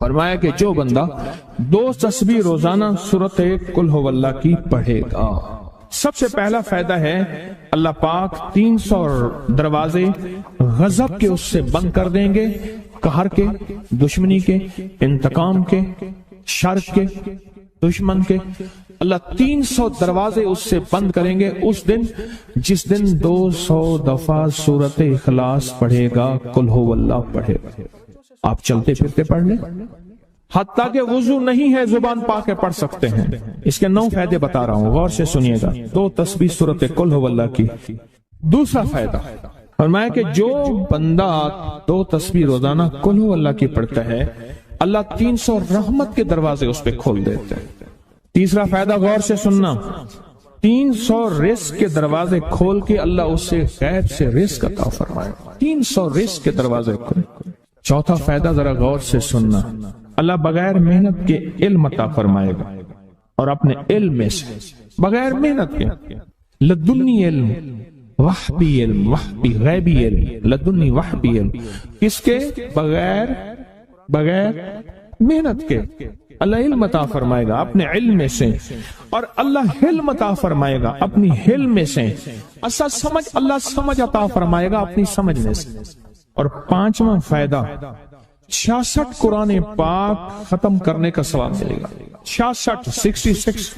فرمایا کہ جو بندہ 2 تسبیح روزانہ سورت قل ہو اللہ کی پڑھے گا، سب سے پہلا فائدہ ہے اللہ پاک 300 دروازے غضب کے اس سے بند کر دیں گے، قہر کے، دشمنی کے، انتقام کے، شر کے، دشمن کے۔ اللہ 300 دروازے اس سے بند کریں گے اس دن جس دن 200 دفعہ سورت اخلاص پڑھے گا، قل ہو اللہ پڑھے گا۔ آپ چلتے پھرتے پڑھ لیں، حتیٰ کہ وضو نہیں ہے زبان پاک کے پڑھ سکتے ہیں۔ اس کے 9 فائدے بتا رہا ہوں، غور سے سنیے گا۔ 2 تسبیح سورت قل ہو اللہ کی۔ دوسرا فائدہ فرمایا کہ جو بندہ 2 تسبیح روزانہ قل ہو اللہ کی پڑھتا ہے، اللہ 300 رحمت کے دروازے اس پہ کھول دیتے ہیں۔ تیسرا فائدہ غور سے سننا، 300 رزق کے دروازے کھول کے اللہ اس سے غیب سے رزق عطا فرمائے، 300 رزق کے دروازے کھول۔ چوتھا فائدہ ذرا غور سے سننا، اللہ بغیر محنت کے علم عطا فرمائے گا، اور اپنے علم میں سے بغیر محنت کے، لدنی علم، وحبی علم، وحبی غیبی علم، لدنی وحبی علم، کس کے؟ بغیر محنت کے اللہ علم عطا فرمائے گا اپنے علم میں سے، اور اللہ حلم عطا فرمائے گا اپنی حلم میں سے، اللہ سمجھ عطا فرمائے گا اپنی سمجھ میں سے۔ اور 5واں فائدہ 66 قرآن پاک ختم کرنے کا ثواب ملے گا۔ 66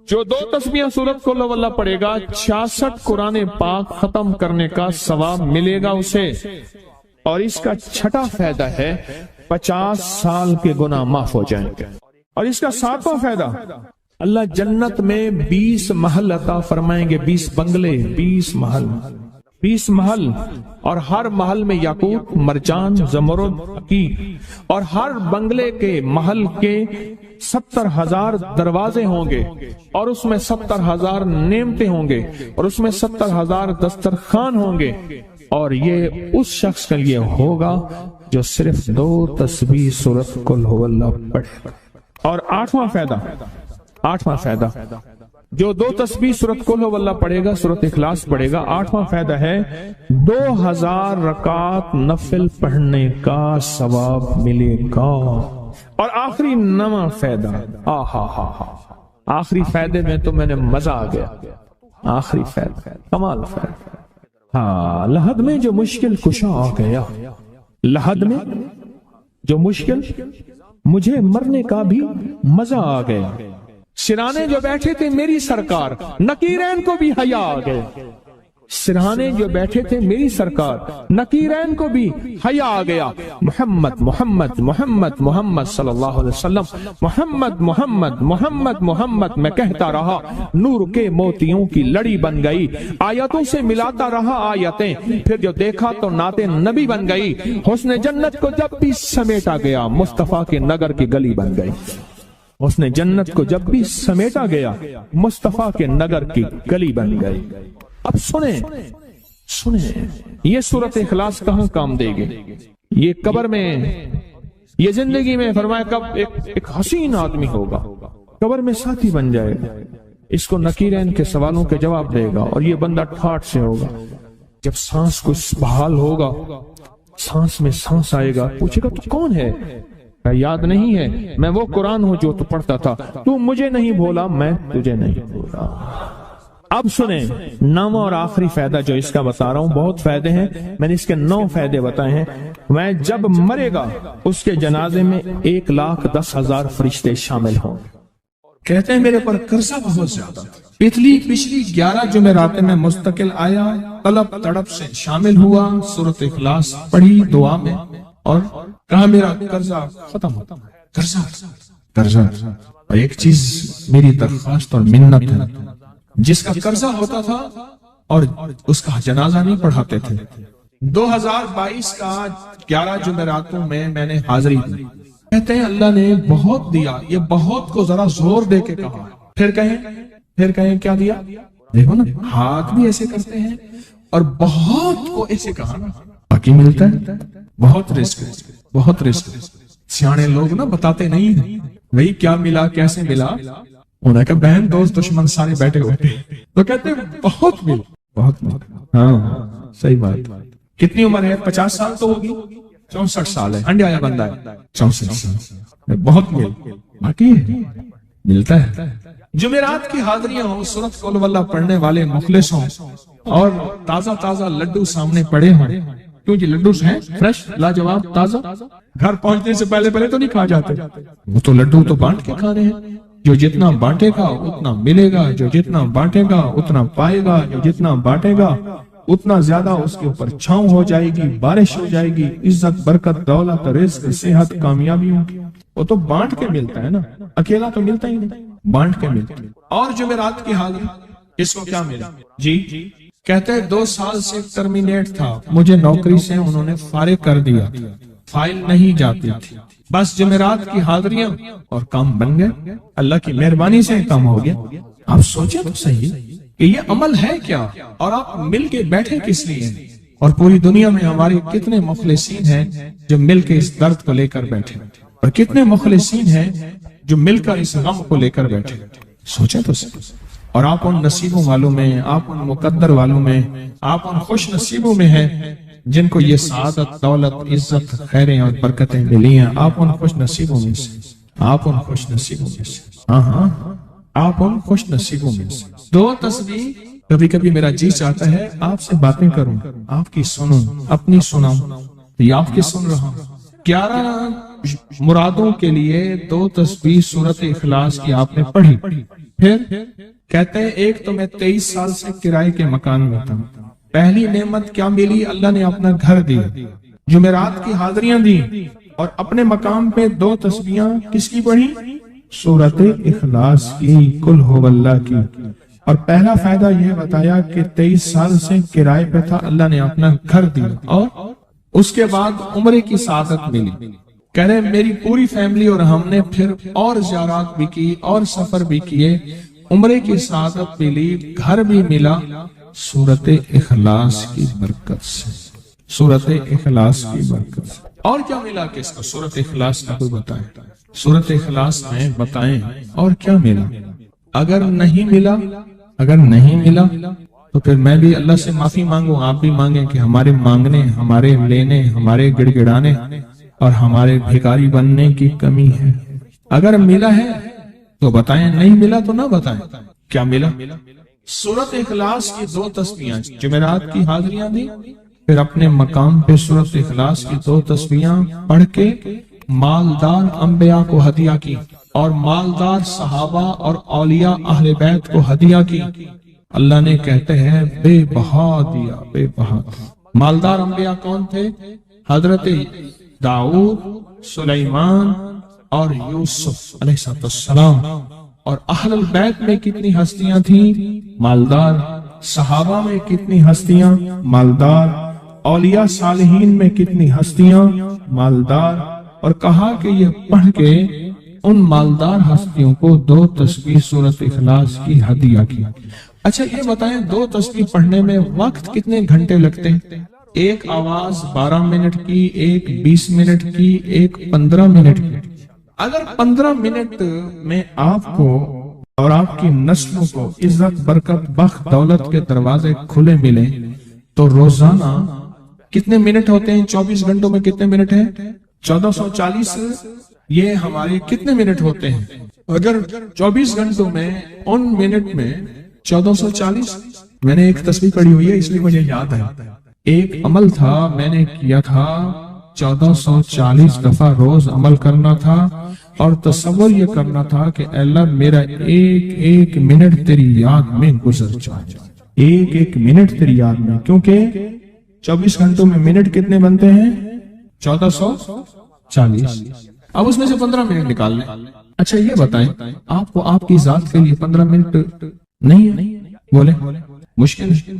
جو 2 تسبیح سورت قل ہو اللہ پڑھے گا، 66 قرآن پاک ختم کرنے کا ثواب ملے گا اسے۔ اور اس کا 6واں فائدہ ہے 50 سال کے گناہ معاف ہو جائیں گے۔ اور اس کا 7واں فائدہ، اللہ جنت میں 20 محل عطا فرمائیں گے، 20 بنگلے، 20 محل، اور ہر محل میں یاقوت، مرجان، زمرد، عقیق، اور ہر بنگلے کے محل کے 70,000 دروازے ہوں گے، اور اس میں 70,000 نعمتیں ہوں گے، اور اس میں 70,000 دسترخوان ہوں گے، اور یہ اس شخص کے لیے ہوگا جو صرف 2 تسبیح سورت قل ہو اللہ پڑھے۔ اور 8واں فائدہ جو 2 تسبیح سورت قل ہو اللہ پڑھے گا، سورت اخلاص پڑھے گا، 8واں فائدہ ہے 2000 رکعت نفل پڑھنے کا ثواب ملے گا۔ اور آخری 9واں فائدہ، آخری فائدے میں تو میں نے مزہ آ گیا، آخری فائدہ کمال فائدہ۔ لحد میں جو مشکل کشا آ گیا، لحد میں جو مشکل، مجھے مرنے کا بھی مزہ آ گیا۔ سرانے جو بیٹھے تھے میری سرکار، نکیرین کو بھی حیا آ گئے۔ سرہانے جو بیٹھے تھے میری سرکار، نکیرین کو بھی حیا آ گیا۔ محمد محمد محمد محمد صلی اللہ علیہ وسلم، محمد محمد محمد محمد میں کہتا رہا، نور کے موتیوں کی لڑی بن گئی، آیتوں سے ملاتا رہا آیتیں، پھر جو دیکھا تو نعت نبی بن گئی، حسن جنت کو جب بھی سمیٹا گیا، مصطفیٰ کے نگر کی گلی بن گئی۔ حسن جنت کو جب بھی سمیٹا گیا، مصطفیٰ کے نگر کی گلی بن گئی۔ اب سنیں یہ سورت اخلاص کہاں کام دے گی؟ یہ قبر میں، یہ زندگی میں، فرمایا کب ایک حسین آدمی ہوگا، قبر میں ساتھی بن جائے گا، اس کو نکیرین کے سوالوں کے جواب دے گا، اور یہ بندہ ٹھاٹ سے ہوگا۔ جب سانس کو بحال ہوگا، سانس میں سانس آئے گا، پوچھے گا تو کون ہے؟ یاد نہیں ہے، میں وہ قرآن ہوں جو تو پڑھتا تھا، تو مجھے نہیں بھولا، میں تجھے نہیں بھولا۔ اب سنیں 9واں اور آخری فائدہ جو اس کا بتا رہا ہوں، بہت فائدے ہیں، میں نے اس کے 9 فائدے بتائے ہیں۔ میں جب مرے گا اس کے جنازے میں 1,10,000 فرشتے شامل ہوں۔ کہتے ہیں میرے پر قرضہ بہت زیادہ، پچھلی 11 جمعرات میں مستقل آیا، طلب تڑپ سے شامل ہوا، سورت اخلاص پڑھی دعا میں، اور کہا میرا قرضہ ختم ہوتا ہے۔ قرضہ اور ایک چیز میری درخواست اور منت ہے، جس کا قرضہ ہوتا تھا اور اس کا جنازہ نہیں پڑھاتے تھے، 2022 کا 11 جمعراتوں میں نے حاضری دی۔ کہتے ہیں اللہ نے بہت دیا، یہ بہت کو ذرا زور دے کے کہا، پھر کہیں کیا دیا؟ دیکھو نا، ہاتھ بھی ایسے کرتے ہیں اور بہت کو ایسے کہا، باقی ملتا ہے، بہت رزق۔ سیانے لوگ نا بتاتے نہیں ہیں بھئی کیا ملا، کیسے ملا، انہیں کہ بہن دوست دشمن سارے بیٹھے ہوتے ہیں تو کہتے ہیں بہت مل۔ ہاں صحیح بات۔ کتنی عمر ہے؟ 50 سال تو ہوگی، 64 سال ہے, انڈیا آیا بندہ ہے 64 سال, بہت باقی ملتا ہے. جمعرات کی حاضریاں ہوں, سورت قل واللہ پڑھنے والے مخلص ہوں, اور تازہ تازہ لڈو سامنے پڑے ہوں, کیونکہ لڈو ہیں فریش لاجواب تازہ, گھر پہنچنے سے پہلے تو نہیں کھا جاتے, وہ تو لڈو تو بانٹ کے کھانے ہیں. جو جتنا بانٹے گا اتنا ملے گا, جو جتنا بانٹے گا اتنا پائے گا, جو جتنا بانٹے گا اتنا زیادہ اس کے اوپر چھاؤں ہو جائے گی, بارش ہو جائے گی, عزت برکت دولت رزق صحت کامیابی ہوگی. وہ تو بانٹ کے ملتا ہے نا, اکیلا تو ملتا ہی نہیں, بانٹ کے ملتا ہے. اور جمعرات کی حاضری اس کو کیا ملا جی؟ کہتے ہیں 2 سال سے ٹرمینیٹ تھا, مجھے نوکری سے انہوں نے فارغ کر دیا, فائل نہیں جاتی تھی, بس جمعرات کی حاضریاں اور کام بن گئے, اللہ کی مہربانی سے کام ہو گیا. آپ سوچیں تو صحیح کہ یہ عمل ہے کیا, اور آپ مل کے بیٹھے کس لیے ہیں, اور پوری دنیا میں ہمارے کتنے مخلصین ہیں جو مل کے اس درد کو لے کر بیٹھے, اور کتنے مخلصین ہیں جو مل کر اس غم کو لے کر بیٹھے. سوچیں تو صحیح. اور آپ ان نصیبوں والوں میں, آپ ان مقدر والوں میں, آپ ان خوش نصیبوں میں ہیں جن کو یہ سعادت دولت عزت خیریں اور برکتیں ملی ہیں. آپ ان خوش نصیبوں میں سے, آپ ان خوش نصیبوں میں سے, ہاں آپ ان خوش نصیبوں میں سے. 2 تسبیح کبھی کبھی میرا جی چاہتا ہے آپ سے باتیں کروں, آپ کی سنوں, اپنی سناؤں, یہ آپ کی سن رہا ہوں. 11 مرادوں کے لیے 2 تسبیح سورت اخلاص کی آپ نے پڑھی. پھر کہتے ہیں ایک تو میں 23 سال سے کرائے کے مکان میں تھا, پہلی نعمت کیا ملی, اللہ نے اپنا گھر دیا, جمعرات کی حاضریاں دی, اور اپنے مقام پہ 2 تسبیحاں کس کی پڑھی, سورت اخلاص کی, قل هو اللہ کی. اور پہلا فائدہ یہ بتایا کہ 23 سال سے کرائے پہ تھا, اللہ نے اپنا گھر دیا, اور اس کے بعد عمرے کی سعادت ملی. کہہ رہے میری پوری فیملی اور ہم نے پھر اور زیارات بھی کی اور سفر بھی کیے, عمرے کی سعادت ملی, گھر بھی ملا, سورت اخلاص کی برکت سے, سورت اخلاص کی برکت سے. اور کیا ملا کس کو, سورت اخلاص کا کوئی بتائیں, سورت اخلاص میں بتائیں اور کیا ملا. اگر نہیں ملا تو پھر میں بھی اللہ سے معافی مانگوں, آپ بھی مانگیں کہ ہمارے مانگنے, ہمارے لینے, ہمارے گڑ گڑانے اور ہمارے بھکاری بننے کی کمی ہے. اگر ملا ہے تو بتائیں, نہیں ملا تو نہ بتائیں. کیا ملا؟ سورت اخلاص کی 2 تسبیحاں, جمعرات کی حاضریاں دی, پھر اپنے مقام پہ سورت اخلاص کی 2 تسبیحاں پڑھ کے مالدار انبیاء کو ہدیہ کی, اور مالدار صحابہ اور اولیاء اہل بیت کو ہدیہ کی. اللہ نے کہتے ہیں بے بہا دیا, بے بہا. مالدار انبیاء کون تھے؟ حضرت داؤد, سلیمان اور یوسف علیہ السلام. اور اہل البیت میں کتنی ہستیاں تھیں, مالدار. صحابہ میں کتنی ہستیاں, مالدار. اولیاء صالحین میں کتنی ہستیاں, مالدار. اور کہا کہ یہ پڑھ کے ان مالدار ہستیوں کو 2 تسبیح سورت اخلاص کی ہدیہ کی. اچھا یہ بتائیں 2 تسبیح پڑھنے میں وقت کتنے گھنٹے لگتے ہیں؟ ایک آواز 12 منٹ کی, ایک 20 منٹ کی, ایک 15 منٹ کی. اگر 15 منٹ میں آپ کو اور آپ کی نسلوں کو عزت برکت بخت دولت کے دروازے کھلے ملے تو روزانہ کتنے منٹ ہوتے ہیں؟ 24 گھنٹوں میں کتنے منٹ ہیں؟ 1440. یہ ہمارے کتنے منٹ ہوتے ہیں؟ اگر 24 گھنٹوں میں ان منٹ میں 1440. میں نے ایک تسبیح پڑھی ہوئی ہے اس لیے مجھے یاد ہے. ایک عمل تھا میں نے کیا تھا, 1440 دفعہ روز عمل کرنا تھا, اور تصور یہ کرنا تھا کہ اللہ میرا ایک ایک منٹ تیری یاد میں گزر جائے, ایک ایک منٹ تیری یاد میں. کیونکہ 24 گھنٹوں میں منٹ کتنے بنتے ہیں؟ 1440. اب اس میں سے 15 منٹ نکال لیں. اچھا یہ بتائیں آپ کو آپ کی ذات کے لیے 15 منٹ نہیں ہے؟ بولے مشکل ہے.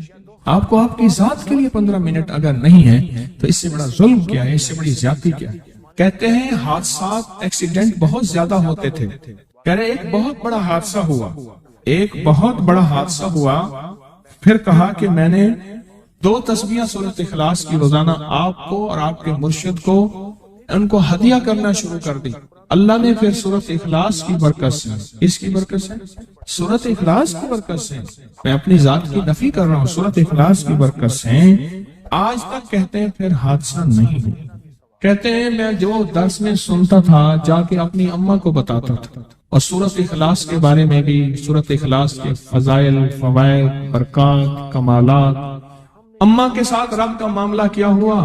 آپ کو آپ کی ذات کے لیے 15 منٹ اگر نہیں ہے تو اس سے بڑا ظلم کیا ہے, اس سے بڑی زیادتی کیا ہے؟ کہتے ہیں حادثات ایکسیڈنٹ بہت زیادہ ہوتے تھے. کہہ رہے ایک بہت بڑا حادثہ ہوا, ایک بہت بڑا حادثہ ہوا. پھر کہا کہ میں نے 2 تسبیحاں سورت اخلاص کی روزانہ آپ کو اور آپ کے مرشد کو ان کو ہدیہ کرنا شروع کر دی. اللہ نے پھر سورت اخلاص کی برکت سے, اس کی برکت سے, سورت اخلاص کی برکت سے, میں اپنی ذات کی نفی کر رہا ہوں, سورت اخلاص کی برکت سے آج تک کہتے ہیں پھر حادثہ نہیں ہوا. کہتے ہیں میں جو درس میں سنتا تھا جا کے اپنی اماں کو بتاتا تھا، اور سورت اخلاص کے بارے میں بھی، سورت اخلاص کے فضائل، فوائد، برکات، کمالات۔ اماں کے ساتھ رب کا معاملہ کیا ہوا؟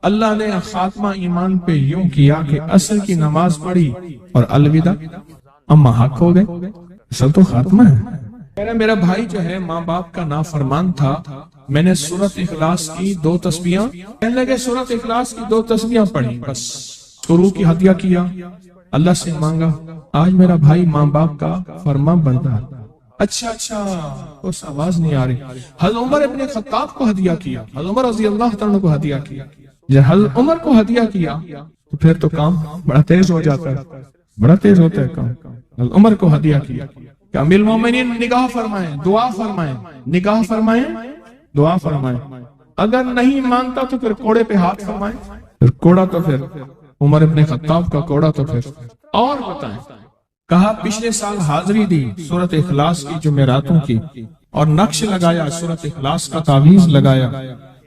اللہ نے خاتمہ ایمان پہ یوں کیا کہ عصر کی نماز پڑھی اور الوداع، اماں حق ہو گئے، اصل تو خاتمہ ہے۔ میرا بھائی جو ہے ماں باپ کا نافرمان تھا، میں نے سورت اخلاص کی 2 تسبیحاں، کہنے لگے سورت اخلاص کی 2 تسبیحاں پڑھی، بس شروع کی ہدیہ کیا، اللہ سے مانگا، آج میرا بھائی ماں باپ کا فرما بردار۔ اچھا اس آواز نہیں آ رہی۔ حضرت عمر ابن خطاب کو ہدیہ کیا، حضرت عمر رضی اللہ تعالیٰ کو ہدیہ کیا۔ جب حضرت عمر کو ہدیہ کیا تو پھر تو کام بڑا تیز ہو جاتا ہے، بڑا تیز ہوتا ہے کام۔ حضرت عمر کو ہدیہ کیا کہ امیر المومنین نگاہ فرمائیں، دعا فرمائیں، نگاہ فرمائیں، دعا فرمائیں، اگر نہیں مانتا تو پھر کوڑے پہ ہاتھ فرمائیں، پھر کوڑا تو پھر عمر ابن خطاب کا کوڑا تو پھر اور بتائیں۔ کہا پچھلے سال حاضری دی سورت اخلاص کی جمعراتوں کی، اور نقش لگایا سورت اخلاص کا، تعویذ لگایا،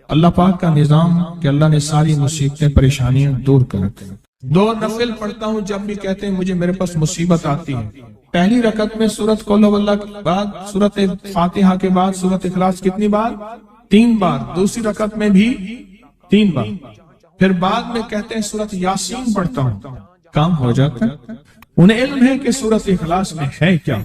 اللہ پاک کا نظام کہ اللہ نے ساری مصیبتیں پریشانیاں دور کر دی۔ 2 نفل پڑھتا ہوں جب بھی کہتے ہیں مجھے میرے پاس مصیبت آتی ہے۔ پہلی رکعت میں سورت قل ہو اللہ کے بعد، سورت فاتحہ کے بعد سورت اخلاص کتنی بار؟ 3 بار۔ دوسری رکعت میں بھی 3 بار۔ پھر بعد میں کہتے ہیں سورت یاسین پڑھتا ہوں، کام ہو جاتا ہے۔ انہیں علم ہے کہ سورت اخلاص میں ہے کیا،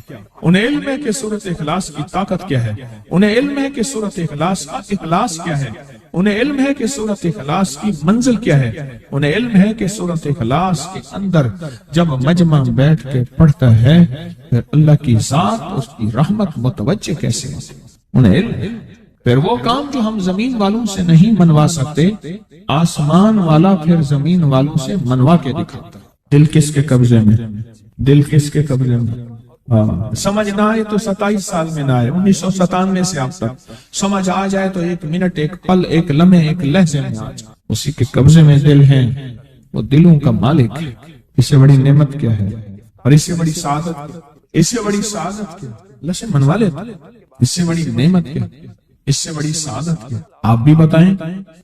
انہیں علم ہے کہ سورت اخلاص کی طاقت کیا ہے، انہیں علم ہے کہ سورت اخلاص کا اخلاص کیا ہے، انہیں علم ہے کہ سورت اخلاص کی منزل کیا ہے، انہیں علم ہے کہ سورت اخلاص کے اندر جب مجمع بیٹھ کے پڑھتا ہے پھر اللہ کی ذات، اس کی رحمت متوجہ کیسے ہوتی، انہیں علم ہے۔ پھر وہ کام جو ہم زمین والوں سے نہیں منوا سکتے، آسمان والا پھر زمین والوں سے منوا کے دکھاتا۔ دل کس کے قبضے میں؟ دل کس کے قبضے میں؟ سمجھ نہ آئے تو 27 سال میں نہ آئے، 1997 سے اب تک سمجھ آ جائے تو 1 منٹ، 1 پل، 1 لمحے، 1 لہجے میں آ جائے۔ اسی کے قبضے میں دل ہیں، وہ دلوں کا مالک ہے۔ اس سے بڑی نعمت کیا ہے، اور اس سے بڑی سعادت کیا؟ اس سے بڑی سعادت کیا؟ اللہ سے منوا لیتا، اس سے بڑی نعمت کیا؟ اس سے بڑی سعادت کیا؟ آپ بھی بتائیں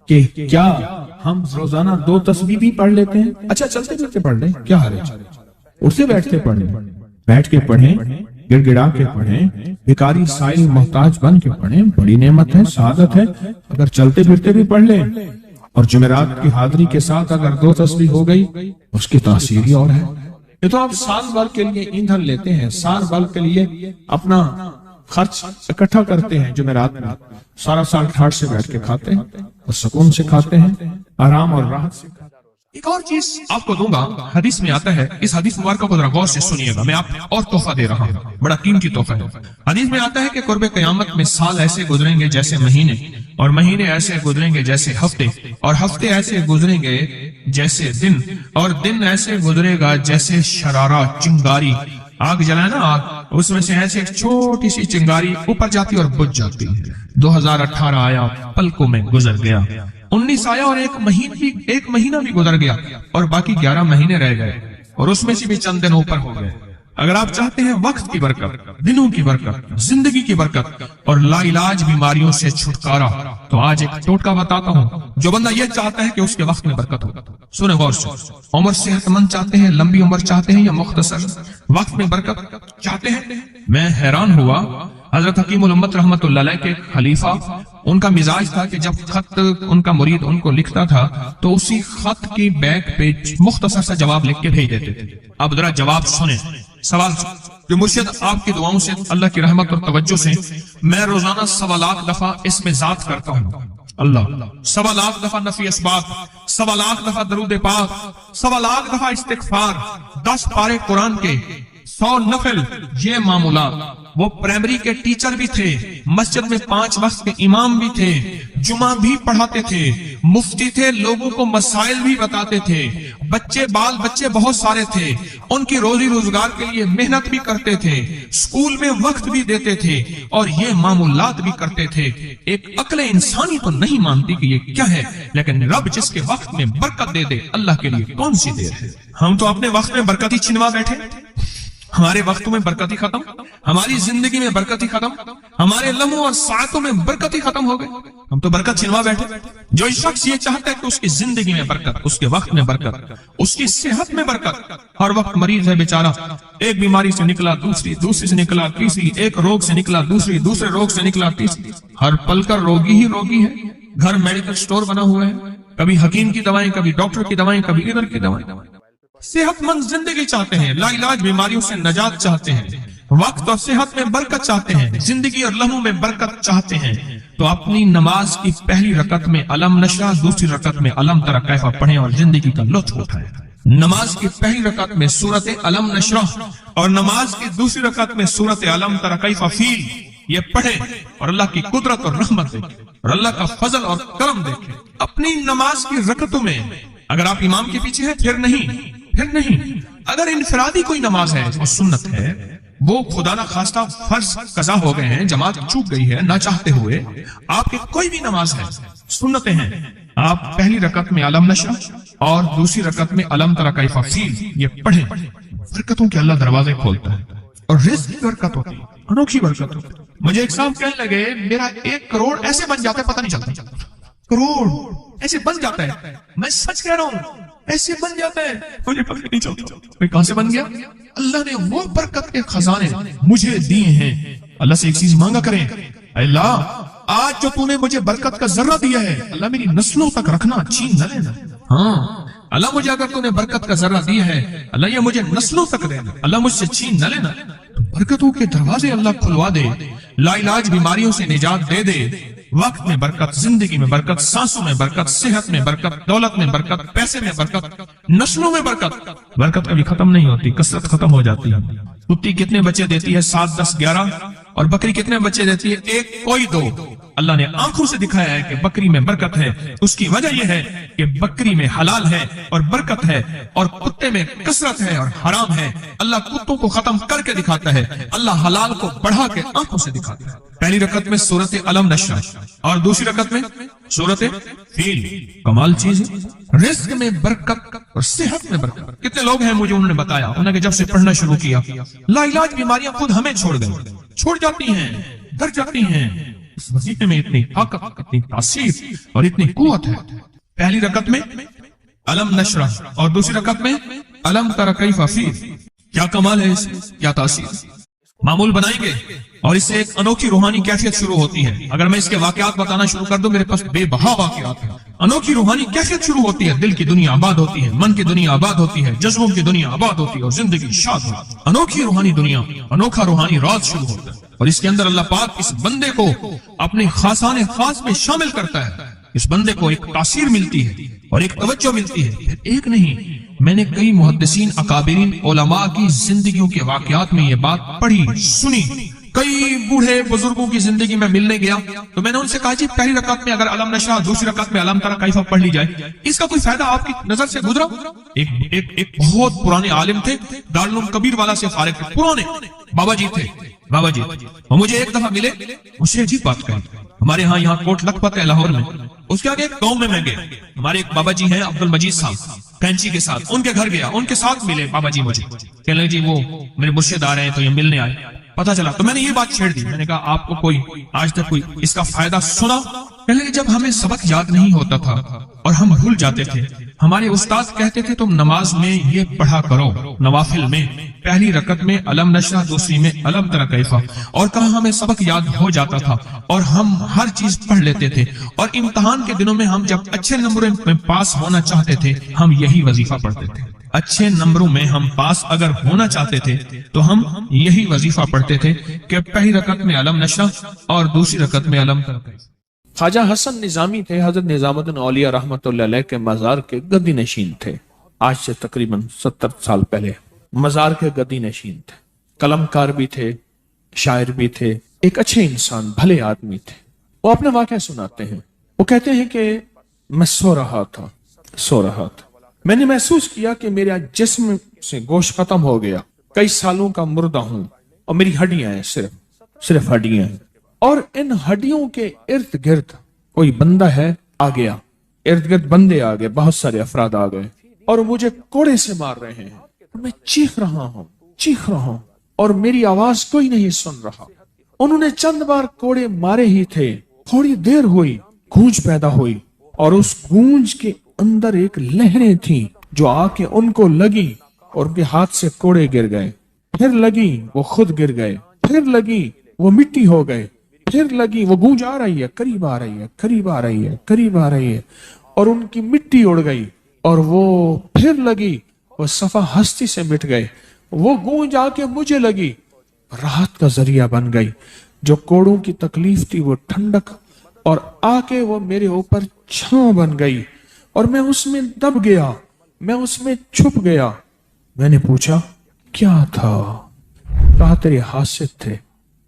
کہ کیا ہم روزانہ 2 تسبیح بھی پڑھ لیتے ہیں؟ اچھا چلتے پھرتے پڑھ لیں، کیا حرج؟ اٹھتے بیٹھتے پڑھیں، بیٹھ کے پڑھیں، گڑ گڑا کے پڑھیں، بھکاری سائل محتاج بن کے پڑھیں، بڑی نعمت ہے، سعادت ہے۔ اگر چلتے پھرتے بھی پڑھ لیں، اور جمعرات کی حاضری کے ساتھ اگر 2 تسبیح ہو گئی، اس کی تاثیر ہی اور ہے۔ یہ تو آپ سال بھر کے لیے ایندھن لیتے ہیں، سال بھر کے لیے اپنا خرچ اکٹھا کرتے ہیں، جمعرات میں سارا سال ٹھاٹ سے بیٹھ کے کھاتے ہیں، اور سکون سے کھاتے ہیں، آرام اور راحت سے۔ ایک اور چیز آپ کو دوں گا، حدیث میں آتا ہے، اس حدیث مبارکہ کو ذرا غور سے سنیے گا، میں آپ اور تحفہ دے رہا ہوں، بڑا قیمتی تحفہ ہے۔ حدیث میں آتا ہے کہ قرب قیامت میں سال ایسے گزریں گے جیسے مہینے، اور مہینے ایسے گزریں گے جیسے ہفتے، اور ہفتے ایسے گزریں گے جیسے دن، اور دن ایسے گزرے گا جیسے شرارہ، چنگاری، آگ جلائے نا آگ، اس میں سے ایسے ایک چھوٹی سی چنگاری اوپر جاتی اور بجھ جاتی ہے۔ 2018 آیا، پلکوں میں گزر گیا، 19 آیا اور ایک مہینہ بھی گزر گیا، اور باقی 11 مہینے رہ گئے، اور اس میں سے بھی چند دن اوپر ہو گئے۔ اگر آپ چاہتے ہیں وقت کی برکت، دنوں کی برکت، زندگی کی برکت اور لا علاج بیماریوں سے چھٹکارا، تو آج ایک ٹوٹکا بتاتا ہوں جو بندہ یہ چاہتا ہے کہ اس کے وقت میں برکت ہو۔ سنیں غور سے، عمر صحت مند چاہتے ہیں، لمبی عمر چاہتے ہیں، یا مختصر وقت میں برکت چاہتے ہیں؟ میں حیران ہوا، حضرت حکیم الامت رحمت اللہ علیہ کے خلیفہ، ان کا مزاج تھا کہ جب خط ان کا مرید ان کو لکھتا تھا تو اسی خط کی بیک پہ مختصر سا جواب لکھ کے بھیج دیتے تھے۔ اب ذرا جواب سنیں، سوال جو مرشد آپ کی دعاؤں سے، اللہ کی رحمت اور توجہ سے میں روزانہ 1.25 لاکھ دفعہ اس میں ذات کرتا ہوں، اللہ 1.25 لاکھ دفعہ نفی اسباب، 1.25 لاکھ دفعہ درود پاک، 1.25 لاکھ دفعہ استغفار، 10 پارے قرآن کے، 100 نفل، یہ معمولات۔ وہ پرائمری کے ٹیچر بھی تھے، مسجد میں 5 وقت کے امام بھی تھے، جمعہ بھی پڑھاتے تھے، مفتی تھے، لوگوں کو مسائل بھی بتاتے تھے، بال بچے بہت سارے تھے، ان کی روزی روزگار کے لیے محنت بھی کرتے تھے، اسکول میں وقت بھی دیتے تھے، اور یہ معمولات بھی کرتے تھے۔ ایک عقل انسانی تو نہیں مانتی کہ یہ کیا ہے، لیکن رب جس کے وقت میں برکت دے دے، اللہ کے لیے کون سی دیر ہے۔ ہم تو اپنے وقت میں برکت ہی چھنوا بیٹھے، ہمارے وقتوں میں برکت ہی ختم، ہماری زندگی میں برکت ہی ختم، ہمارے لمحوں اور ساعتوں میں برکت ہی ختم ہو گئی. ہم تو برکت چھنوا بیٹھے. جو شخص یہ چاہتا ہے کہ اس کی زندگی میں برکت، اس کے وقت میں برکت، اس کی صحت میں برکت، ہر وقت مریض ہے بیچارہ، ایک بیماری سے نکلا دوسری، دوسری سے نکلا تیسری، ایک روگ سے نکلا دوسری، دوسرے روگ سے نکلا تیسری، ہر پل کا روگی ہی روگی ہے. گھر میڈیکل سٹور بنا ہوا ہے، کبھی حکیم کی دوائیں، کبھی ڈاکٹر کی دوائیں، کبھی ادھر کی دوائیں. صحت مند زندگی چاہتے ہیں، لا علاج بیماریوں سے نجات چاہتے ہیں، وقت اور صحت میں برکت چاہتے ہیں، زندگی اور لمحوں میں برکت چاہتے ہیں، تو اپنی نماز کی پہلی رکعت میں علم نشرح، دوسری رکعت میں علم تری کیف پڑھیں اور زندگی کا لطف اٹھائیں. نماز کی پہلی رکعت میں سورت علم نشرح اور نماز کی دوسری رکعت میں سورت علم تری کیف فیل یہ پڑھیں اور اللہ کی قدرت اور رحمت دیکھیں اور اللہ کا فضل اور کرم دیکھیں. اپنی نماز کی رکعتوں میں اگر آپ امام کے پیچھے ہیں پھر نہیں. اگر انفرادی کوئی نماز ہے وہ سنت ہے، وہ خدا نہ خواستہ فرض قضا ہو گئے ہیں، جماعت چوک گئی ہے نہ چاہتے ہوئے، آپ کی کوئی بھی نماز ہے، سنتیں ہیں، آپ پہلی رکعت میں علم نشرح اور دوسری رکعت میں علم تری کیف فیل یہ پڑھیں. برکتوں کے اللہ دروازے کھولتا ہے اور رزق کی برکت ہوتی ہے، انوکھی برکت ہوتی ہے. مجھے ایک صاحب کہنے لگے میرا 1 کروڑ ایسے بن جاتا ہے، پتہ نہیں چلتا. کروڑ ایسے بن جاتا ہے، میں سچ کہہ رہا ہوں، ایسے بن جاتا ہے، مجھے پتہ نہیں چلتا کہاں سے بن گیا. اللہ نے وہ برکت کے خزانے مجھے دیے ہیں. اللہ سے ایک چیز مانگا کریں، اے اللہ آج جو تو نے مجھے برکت کا ذرہ دیا ہے اللہ میری نسلوں تک رکھنا، چھین نہ لینا. ہاں اللہ مجھے اگر تو نے برکت کا ذرہ دیا ہے اللہ یہ مجھے نسلوں تک دینا، اللہ مجھ سے چھین نہ لینا. برکتوں کے دروازے اللہ کھلوا دے، لا علاج بیماریوں سے نجات دے دے، وقت میں برکت، زندگی میں برکت، سانسوں میں برکت، صحت میں برکت، دولت میں برکت، پیسے میں برکت، نسلوں میں برکت. برکت کبھی ختم نہیں ہوتی، کثرت ختم ہو جاتی ہے. کتی کتنے بچے دیتی ہے؟ 7 10 11. اور بکری کتنے بچے دیتی ہے؟ 1 کوئی 2. اللہ نے آنکھوں سے دکھایا ہے کہ بکری میں برکت ہے. اس کی وجہ یہ ہے کہ بکری میں حلال ہے اور برکت ہے، اور کتے میں کثرت ہے اور حرام ہے. اللہ کتوں کو ختم کر کے دکھاتا ہے، اللہ حلال کو بڑھا کے آنکھوں سے دکھاتا ہے. پہلی رکعت میں سورت علم نشرح اور دوسری رکعت میں سورت فیل. کمال چیز ہے، رزق میں برکت اور صحت میں برکت. کتنے لوگ ہیں مجھے انہوں نے بتایا، انہوں نے جب سے پڑھنا شروع کیا لا علاج بیماریاں خود ہمیں چھوڑ جاتی ہیں، ڈر جاتی ہیں. اس وظیفے میں اتنی طاقت، اتنی تاثیر اور اتنی قوت ہے. پہلی رکعت میں علم نشرح اور دوسری رکعت میں علم تری کیف فیل. کیا کمال ہے، اس کیا تاثیر. معمول بنائیں گے اور اس سے ایک انوکھی روحانی کیفیت شروع ہوتی ہے. اگر میں اس کے واقعات بتانا شروع کر دوں میرے پاس بے بہا واقعات ہیں. انوکھی روحانی کیفیت شروع ہوتی ہے، دل کی دنیا آباد ہوتی ہے، من کی دنیا آباد ہوتی ہے، جذبوں کی دنیا آباد ہوتی ہے اور زندگی شاد ہوتی ہے. انوکھی روحانی دنیا، انوکھا روحانی راز شروع ہوتا ہے اور اس کے اندر اللہ پاک اس بندے کو اپنے خاصان خاص میں شامل کرتا ہے. اس بندے کو ایک تاثیر ملتی ہے اور ایک توجہ ملتی ہے. پھر ایک نہیں، میں نے کئی محدثین، اکابرین، علماء کی زندگیوں کے واقعات میں یہ بات پڑھی سنی. کئی بوڑھے بزرگوں کی زندگی میں ملنے گیا تو میں نے ان سے کہا جی پہلی رکعت میں اگر علم نشرح، دوسری رکعت میں علم تری کیف پڑھ لی جائے، اس کا کوئی فائدہ آپ کی نظر سے گزرا؟ ایک بہت پرانے عالم تھے، دارالعلوم کبیر والا سے فارغ تھے، پرانے بابا جی تھے. بابا جی وہ مجھے ایک دفعہ ملے، مجھ سے عجیب بات کہی. ہمارے ہاں یہاں کوٹ لکھپت ہے لاہور میں، اس کے آگے ایک گاؤں میں گیا. ہمارے ایک بابا جی ہیں عبد المجید صاحب کینچی کے ساتھ، ان کے گھر گیا، ان کے ساتھ ملے بابا جی. مجھے کہنے لگے جی وہ میرے مرشد آ رہے ہیں تو یہ ملنے آئے. پتا چلا تو میں نے یہ بات چھیڑ دی. میں نے کہا آپ کو کوئی آج تک کوئی اس کا فائدہ سنا؟ کہنے لگے جب ہمیں سبق یاد نہیں ہوتا تھا اور ہم بھول جاتے تھے، ہمارے استاد کہتے تھے تم نماز میں یہ پڑھا کرو، نوافل میں پہلی رکعت میں علم نشرح، دوسری میں علم تری کیف، اور کہاں ہمیں سبق یاد ہو جاتا تھا اور ہم ہر چیز پڑھ لیتے تھے، اور امتحان کے دنوں میں ہم جب اچھے نمبروں میں پاس ہونا چاہتے تھے ہم یہی وظیفہ پڑھتے تھے. اچھے نمبروں میں ہم پاس اگر ہونا چاہتے تھے تو ہم یہی وظیفہ پڑھتے تھے کہ پہلی رکعت میں علم نشرح اور دوسری رکعت میں علم تری کیف. خواجہ حسن نظامی تھے، حضرت نظام الدین اولیاء رحمۃ اللہ علیہ کے مزار کے گدی نشین تھے. آج سے تقریباً 70 سال پہلے مزار کے گدی نشین تھے. قلم کار بھی تھے، شاعر بھی تھے، ایک اچھے انسان، بھلے آدمی تھے. وہ اپنے واقعہ سناتے ہیں. وہ کہتے ہیں کہ میں سو رہا تھا. میں نے محسوس کیا کہ میرا جسم سے گوشت ختم ہو گیا، کئی سالوں کا مردہ ہوں اور میری ہڈیاں ہیں، صرف ہڈیاں ہیں، اور ان ہڈیوں کے ارد گرد کوئی بندہ ہے آ گیا. ارد گرد بندے آ گئے، بہت سارے افراد آ گئے اور مجھے کوڑے سے مار رہے ہیں. میں چیخ رہا ہوں اور میری آواز کوئی نہیں سن رہا. انہوں نے چند بار کوڑے مارے ہی تھے، تھوڑی دیر ہوئی، گونج پیدا ہوئی، اور اس گونج کے اندر ایک لہریں تھیں جو آ کے ان کو لگی اور ان کے ہاتھ سے کوڑے گر گئے، پھر لگی وہ خود گر گئے، پھر لگی وہ مٹی ہو گئے، پھر لگی وہ گونج آ رہی ہے، قریب آ رہی ہے، قریب آ رہی ہے، قریب آ رہی ہے، اور ان کی مٹی اڑ گئی، اور وہ پھر لگی، وہ صفحہ ہستی سے مٹ گئے، وہ گونج آ کے مجھے لگی، راحت کا ذریعہ بن گئی، جو کوڑوں کی تکلیف تھی وہ ٹھنڈک، اور آ کے وہ میرے اوپر چھاؤں بن گئی، اور میں اس میں دب گیا، میں اس میں چھپ گیا۔ میں نے پوچھا کیا تھا؟ کہا تیرے حاسد تھے،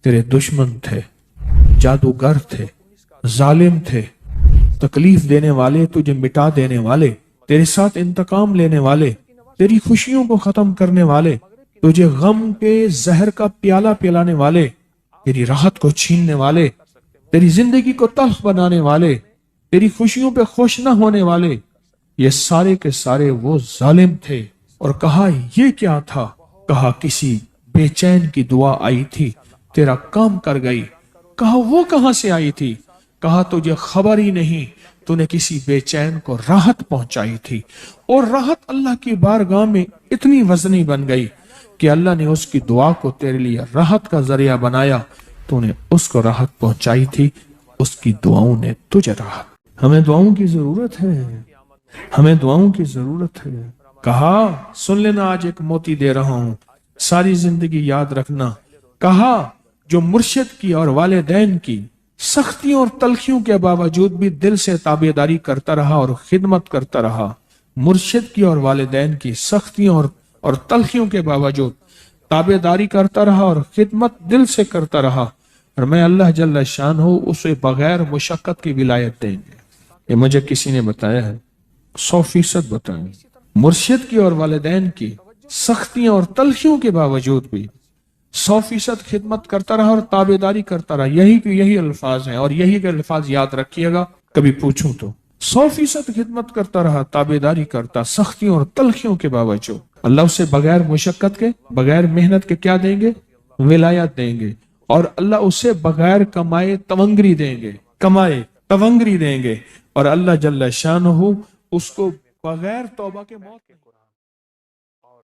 تیرے دشمن تھے، جادوگر تھے، ظالم تھے، تکلیف دینے والے، تجھے مٹا دینے والے، تیرے ساتھ انتقام لینے والے، تیری خوشیوں کو ختم کرنے والے، تجھے غم کے زہر کا پیالہ پلانے والے، تیری راحت کو چھیننے والے، تیری زندگی کو تلخ بنانے والے، تیری خوشیوں پہ خوش نہ ہونے والے، یہ سارے کے سارے وہ ظالم تھے۔ اور کہا یہ کیا تھا؟ کہا کسی بے چین کی دعا آئی تھی، تیرا کام کر گئی۔ کہا وہ کہاں سے آئی تھی؟ کہا تجھے خبر ہی نہیں، تو نے کسی بے چین کو راحت پہنچائی تھی، اور راحت اللہ کی بارگاہ میں اتنی وزنی بن گئی کہ اللہ نے اس کی دعا کو تیرے لیے راحت کا ذریعہ بنایا، تو نے اس کو راحت پہنچائی تھی، اس کی دعاؤں نے تجھے راحت۔ ہمیں دعاؤں کی ضرورت ہے، ہمیں دعاؤں کی ضرورت ہے۔ کہا سن لینا، آج ایک موتی دے رہا ہوں، ساری زندگی یاد رکھنا۔ کہا جو مرشد کی اور والدین کی سختیوں اور تلخیوں کے باوجود بھی دل سے تابعداری کرتا رہا اور خدمت کرتا رہا، مرشد کی اور والدین کی سختیوں اور تلخیوں کے باوجود تابعداری کرتا رہا اور خدمت دل سے کرتا رہا، اور میں اللہ جل شانہ اسے بغیر مشقت کی ولایت دیں گے۔ یہ مجھے کسی نے بتایا ہے، 100% بتائیں۔ مرشد کی اور والدین کی سختیوں اور تلخیوں کے باوجود بھی 100% خدمت کرتا رہا اور تابعداری کرتا رہا۔ یہی الفاظ ہیں، اور یہی کے الفاظ یاد رکھیے گا، کبھی پوچھوں تو 100% خدمت کرتا رہا، تابعداری کرتا، سختیوں اور تلخیوں کے باوجود۔ اللہ اسے بغیر مشقت کے، بغیر محنت کے کیا دیں گے؟ ولایت دیں گے، اور اللہ اسے بغیر کمائے تونگری دیں گے، کمائے تونگری دیں گے، اور اللہ جل شانہ اس کو بغیر توبہ کے موت